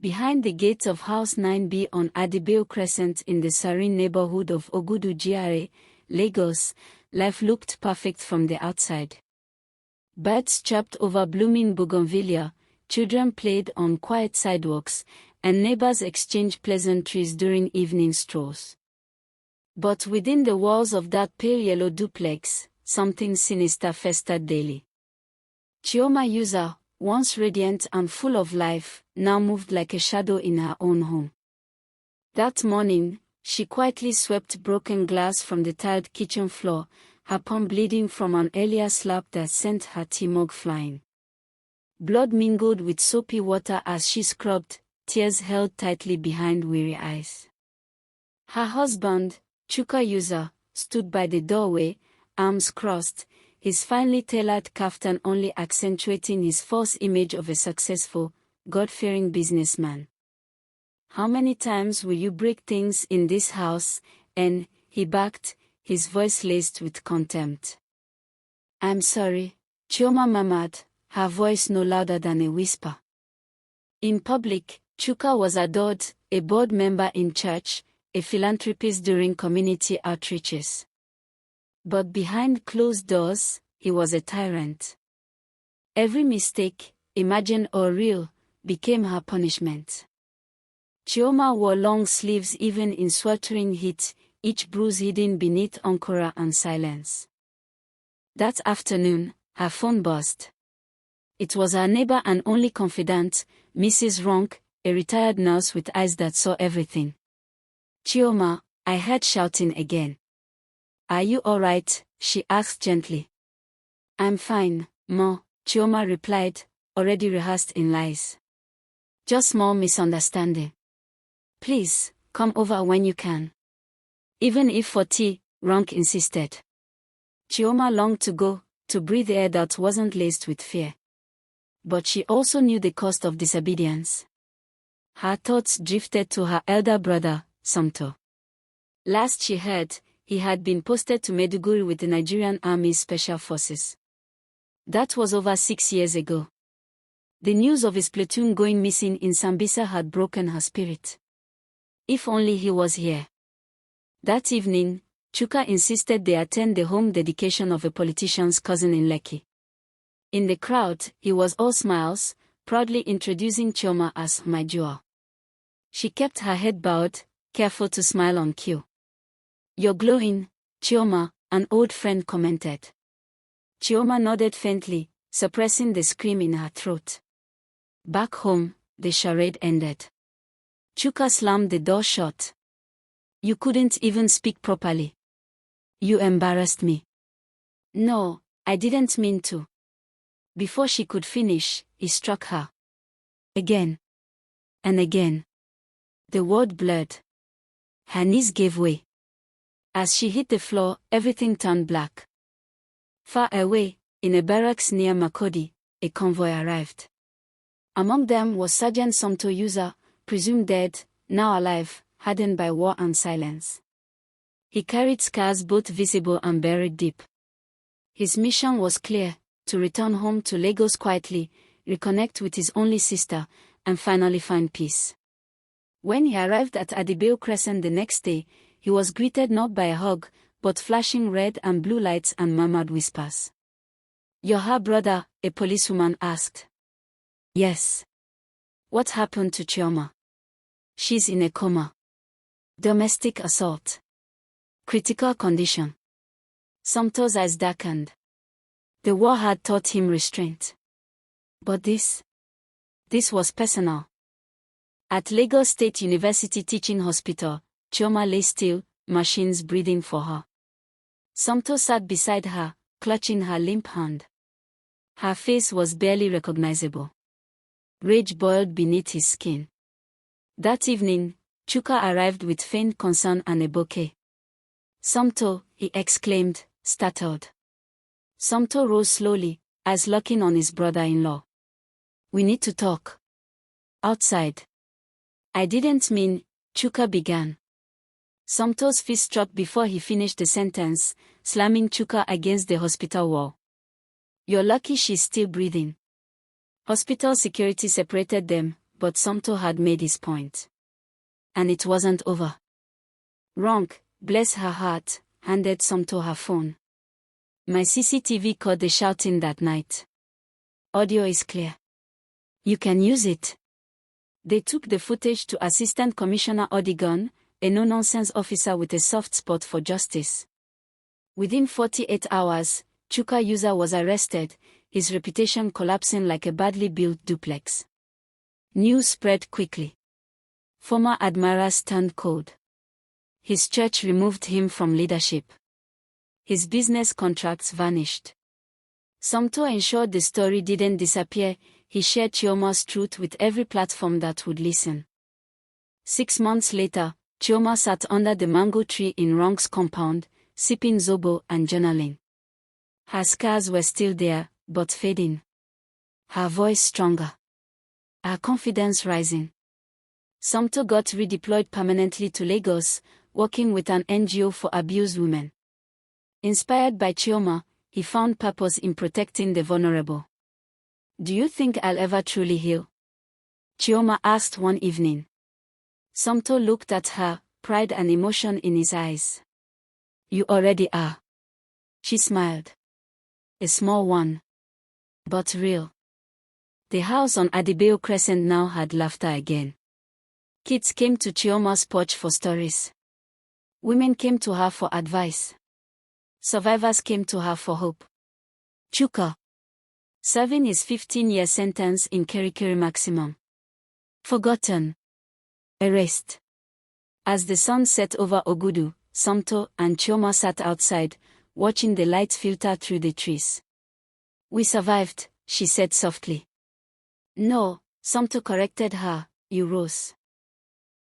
Behind the gates of House 9B on Adibeo Crescent in the serene neighborhood of Ogudu GRA, Lagos, life looked perfect from the outside. Birds chirped over blooming bougainvillea, children played on quiet sidewalks, and neighbors exchanged pleasantries during evening strolls. But within the walls of that pale yellow duplex, something sinister festered daily. Chioma Yuza, once radiant and full of life, now moved like a shadow in her own home. That morning, she quietly swept broken glass from the tiled kitchen floor, her palm bleeding from an earlier slap that sent her tea mug flying. Blood mingled with soapy water as she scrubbed, tears held tightly behind weary eyes. Her husband, Chuka Yuza, stood by the doorway, arms crossed, his finely tailored kaftan only accentuating his false image of a successful, God-fearing businessman. "How many times will you break things in this house?" And he barked, his voice laced with contempt. "I'm sorry," Chioma murmured, her voice no louder than a whisper. In public, Chuka was adored, a board member in church, a philanthropist during community outreaches. But behind closed doors, he was a tyrant. Every mistake, imagined or real, became her punishment. Chioma wore long sleeves even in sweltering heat, each bruise hidden beneath ankara and silence. That afternoon, her phone buzzed. It was her neighbor and only confidant, Mrs. Ronk, a retired nurse with eyes that saw everything. "Chioma," I heard shouting again. "Are you all right?" she asked gently. "I'm fine, Ma," Chioma replied, already rehearsed in lies. "Just small misunderstanding. Please, come over when you can. Even if for tea," Ronk insisted. Chioma longed to go, to breathe air that wasn't laced with fear. But she also knew the cost of disobedience. Her thoughts drifted to her elder brother, Samto. Last she heard, he had been posted to Maiduguri with the Nigerian Army's Special Forces. That was over 6 years ago. The news of his platoon going missing in Sambisa had broken her spirit. If only he was here. That evening, Chuka insisted they attend the home dedication of a politician's cousin in Lekki. In the crowd, he was all smiles, proudly introducing Chioma as my jewel. She kept her head bowed, careful to smile on cue. "You're glowing, Chioma," an old friend commented. Chioma nodded faintly, suppressing the scream in her throat. Back home, the charade ended. Chuka slammed the door shut. "You couldn't even speak properly. You embarrassed me." "No, I didn't mean to." Before she could finish, he struck her. Again. And again. The word blurred. Her knees gave way. As she hit the floor, everything turned black. Far away, in a barracks near Makodi, a convoy arrived. Among them was Sergeant Somto Yuza, presumed dead, now alive, hardened by war and silence. He carried scars both visible and buried deep. His mission was clear: to return home to Lagos quietly, reconnect with his only sister, and finally find peace. When he arrived at Adibeo Crescent the next day, he was greeted not by a hug, but flashing red and blue lights and murmured whispers. "You're her brother?" a policewoman asked. "Yes." "What happened to Chioma?" "She's in a coma. Domestic assault. Critical condition." Somto's eyes darkened. The war had taught him restraint. But this was personal. At Lagos State University Teaching Hospital, Chioma lay still, machines breathing for her. Somto sat beside her, clutching her limp hand. Her face was barely recognizable. Rage boiled beneath his skin. That evening, Chuka arrived with feigned concern and a bouquet. "Somto," he exclaimed, startled. Somto rose slowly, eyes locking on his brother-in-law. "We need to talk. Outside." "I didn't mean," Chuka began. Somto's fist struck before he finished the sentence, slamming Chuka against the hospital wall. "You're lucky she's still breathing." Hospital security separated them, but Somto had made his point. And it wasn't over. Ronk, bless her heart, handed Somto her phone. My CCTV caught the shouting that night. Audio is clear. You can use it. They took the footage to Assistant Commissioner Odigon, a no-nonsense officer with a soft spot for justice. Within 48 hours, Chuka user was arrested, his reputation collapsing like a badly built duplex. News spread quickly. Former admirers turned cold. His church removed him from leadership. His business contracts vanished. Somto ensured the story didn't disappear. He shared Chioma's truth with every platform that would listen. 6 months later, Chioma sat under the mango tree in Ronk's compound, sipping zobo and journaling. Her scars were still there, but fading. Her voice stronger. Her confidence rising. Somto got redeployed permanently to Lagos, working with an NGO for abused women. Inspired by Chioma, he found purpose in protecting the vulnerable. Do you think I'll ever truly heal? Chioma asked one evening. Somto looked at her, pride and emotion in his eyes. You already are. She smiled. A small one. But real. The house on Adibeo Crescent now had laughter again. Kids came to Chioma's porch for stories. Women came to her for advice. Survivors came to her for hope. Chuka, serving his 15-year sentence in Kirikiri Maximum. Forgotten. Erased. As the sun set over Ogudu, Somto and Chioma sat outside, watching the light filter through the trees. We survived, she said softly. No, Somto corrected her, you rose.